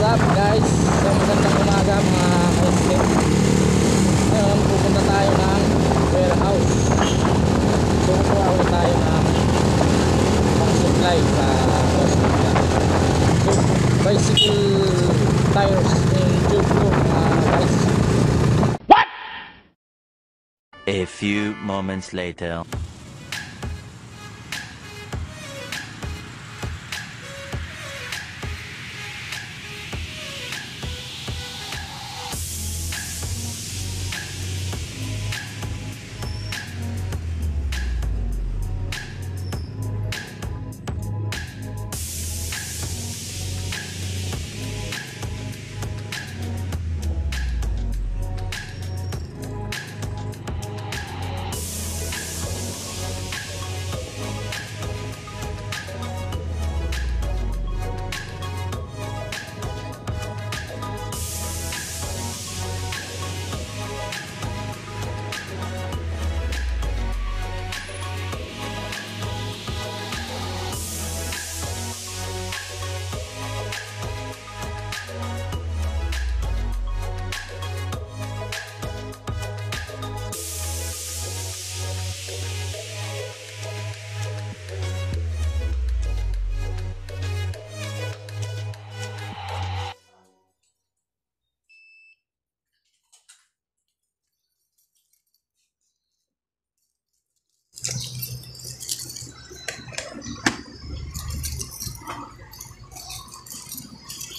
What's up guys? So magandang umaga mga ka-escape. Ngayon pupunta tayo ng warehouse. So kukuha ulit tayo ng pang supply sa hospital. So bicycle tires and tube ko mga guys. What? A few moments later.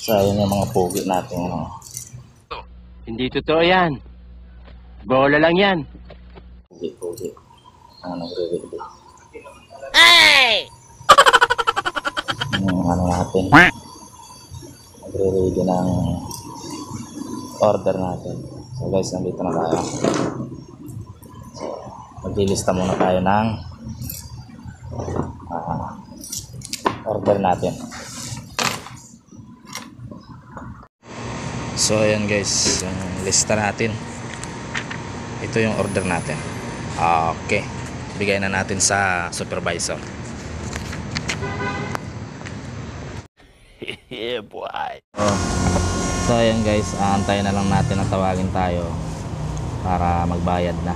So ayun yung mga pogi natin Hindi totoo yan. Bola lang yan. pogi. Ang nagre-ready. Hey! Yung ano natin. Nagre-ready ng order natin. So guys, nandito na tayo. So maglilista muna tayo ng order natin. So ayan guys, yung lista natin. Ito yung order natin. Okay, bigay na natin sa supervisor. Yeah, boy. So ayan guys, aantayin na lang natin na tawagin tayo para magbayad na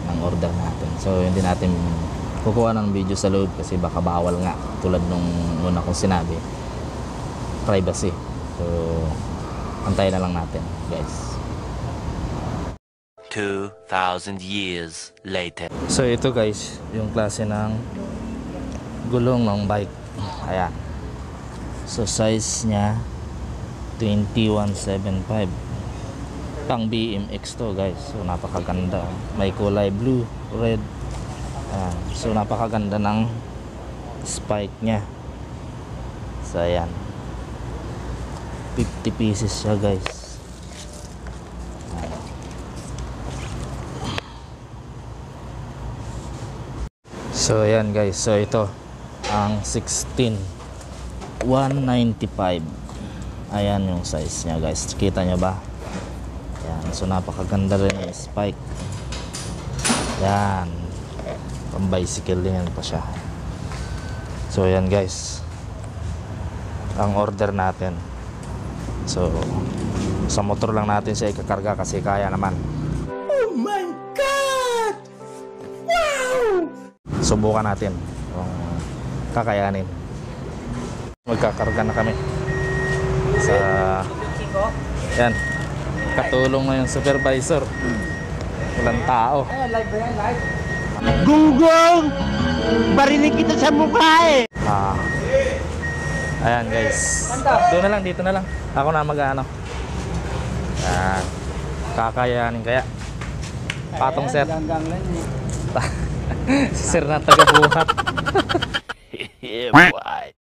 ng order natin. So hindi natin kukuha ng video sa loob kasi baka bawal nga, tulad nung una kong sinabi, privacy. So antayin na lang natin guys. 2,000 years later. So ito guys, yung klase ng gulong ng bike. Ayan. So size nya 2175. Pang BMX to guys. So napakaganda. May kulay blue, red. Ayan. So napakaganda ng spike nya. So ayan. 50 pieces siya guys. So ayan guys, so ito ang 16 195. Ayan yung size nya guys, kita nyo ba? Ayan, so napakaganda rin yung spike. Ayan, pang bicycle din yan pa siya. So ayan guys, ang order natin. So sa motor lang natin siya ikakarga kasi kaya naman. Oh my God! Wow! Subukan natin kung kakayanin. Magkakarga na kami sa yan, katulong na yung supervisor. Walang tao. Gunggong! Barinig kita sa mukha eh! Ayan guys, doon na lang, dito na lang ako na mag-ano. Yan, kakayanin kaya patong sir. Si sir na taga-buhat. Yeah, boy.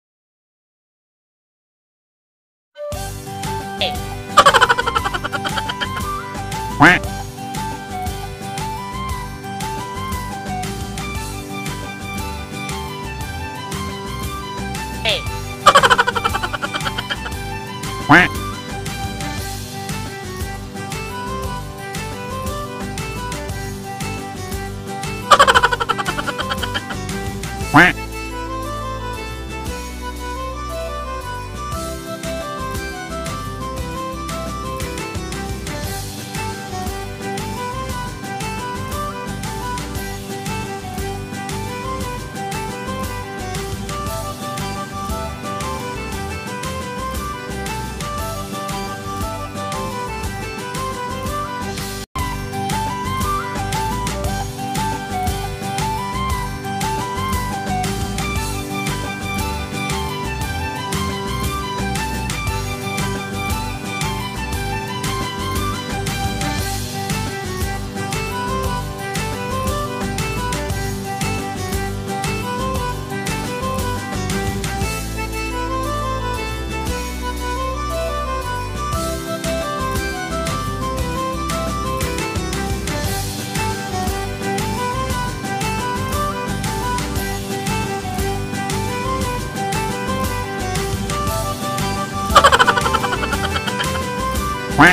So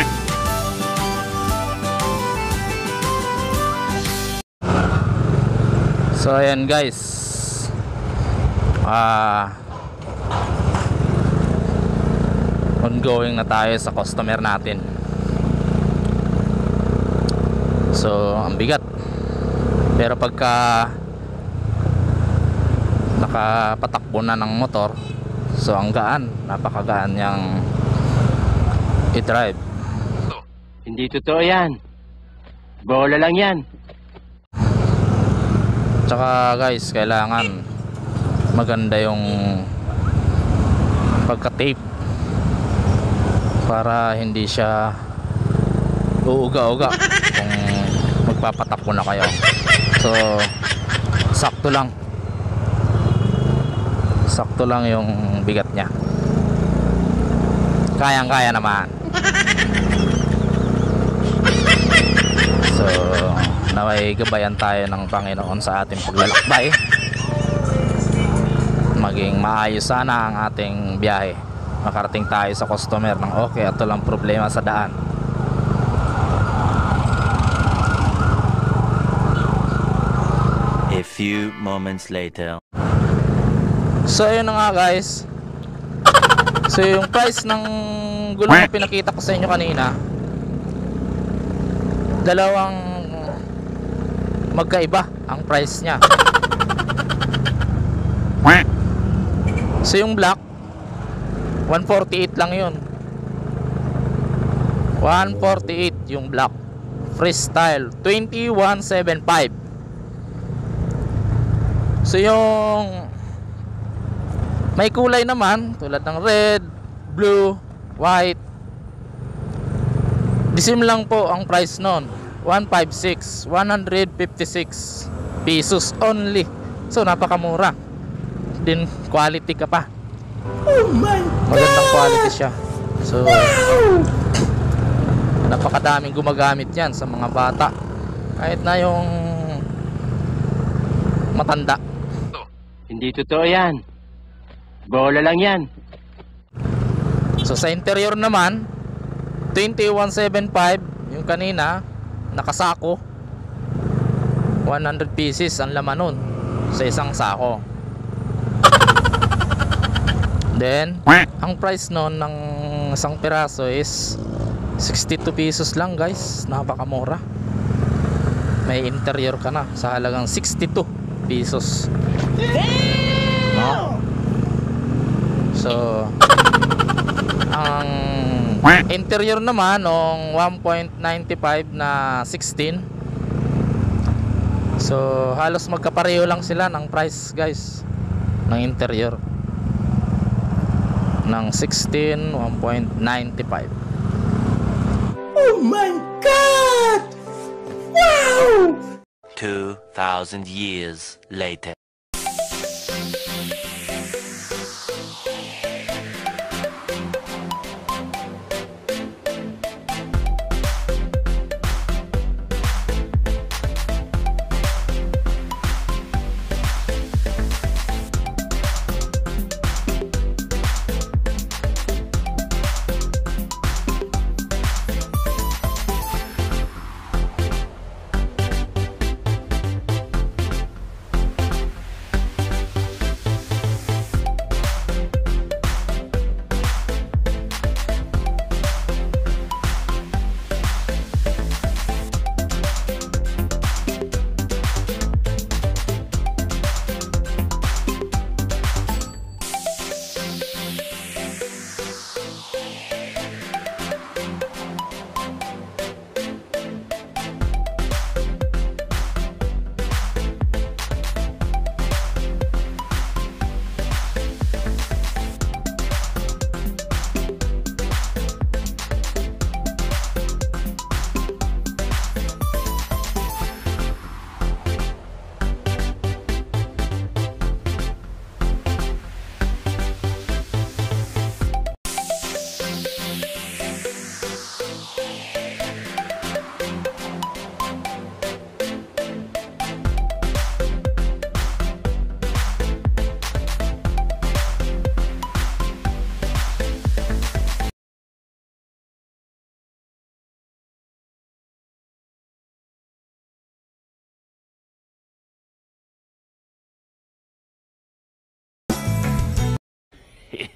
ayan guys, ongoing na tayo sa customer natin. So ang bigat, pero pagka nakapatakbo na ng motor, so ang gaan, napakagaan niyang i-drive. Hindi totoo yan. Bola lang yan. Tsaka guys, kailangan maganda yung pagka-tape para hindi siya uuga-uga kung magpapatakbo na kayo. So sakto lang yung bigat niya, kayang-kaya naman. So naway gabayan tayo ng Panginoon sa ating paglalakbay, maging maayos sana ang ating biyahe, makarating tayo sa customer ng okay at walang problema sa daan. A few moments later. So ayun na nga guys, so yung price ng gulong na pinakita ko sa inyo kanina, dalawang magkaiba ang price nya. So yung black 148 lang yun, 148 yung black. Freestyle 2175. So yung may kulay naman tulad ng red, blue, white, disim lang po ang price nun, 156 pesos only. So napakamura din, quality ka pa. Oh my Magandang quality siya. So napakadaming gumagamit yan sa mga bata, kahit na yung matanda. Hindi totoo yan. Bola lang yan. So sa interior naman 2175 yung kanina, nakasako, 100 pieces ang laman nun sa isang sako. Then ang price nun ng isang piraso is 62 pesos lang guys, napakamura. May interior ka na sa halagang 62 pesos, no? So ang interior naman ng 1.95 na 16, so halos magkapareho lang sila ng price guys ng interior ng 16 1.95. Oh my God! Wow! 2,000 years later.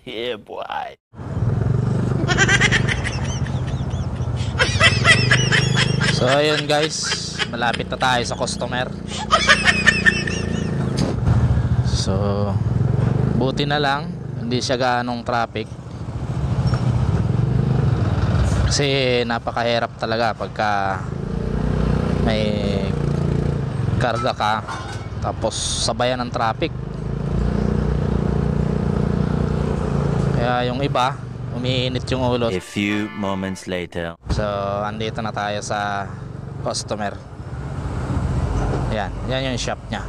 Yeah, boy. So ayun guys, malapit na tayo sa customer. So buti na lang hindi siya gaanong traffic, kasi napakahirap talaga pagka may karga ka tapos sabayan ng traffic. Kaya yung iba umiinit yung ulo. A few moments later. So andito na tayo sa customer. Yan yung shop nya.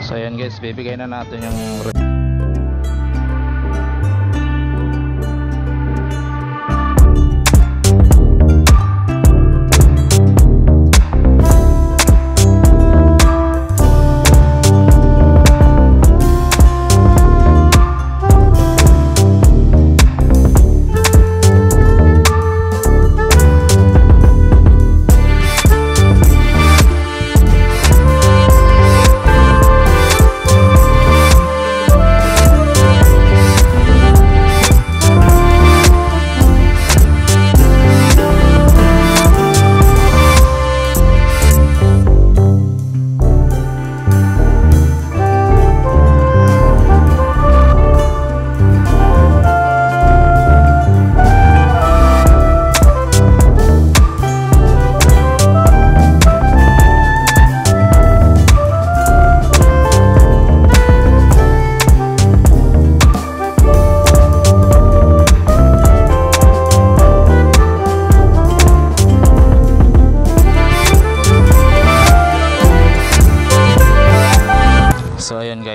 So ayan guys, bibigay na natin yung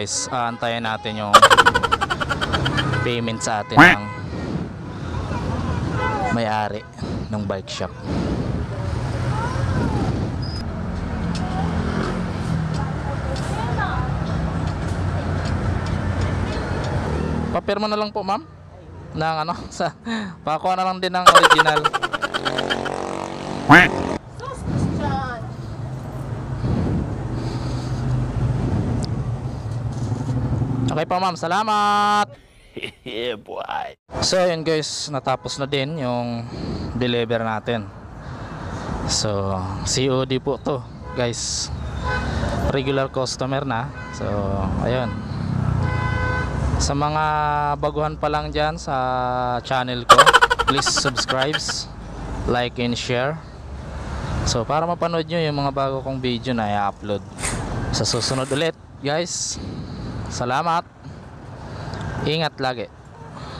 guys, aantayin natin yung payment sa atin ng may-ari ng bike shop. Papirma na lang po ma'am ng ano, sa pakuha na lang din ng original. Okay pa ma'am, salamat. Yeah, boy. So yun guys, natapos na din yung deliver natin. So COD po to guys, regular customer na. So ayun, sa mga baguhan pa lang dyan sa channel ko, please subscribe, like and share. So para mapanood nyo yung mga bago kong video na i-upload sa susunod ulit guys. Salamat, ingat lagi.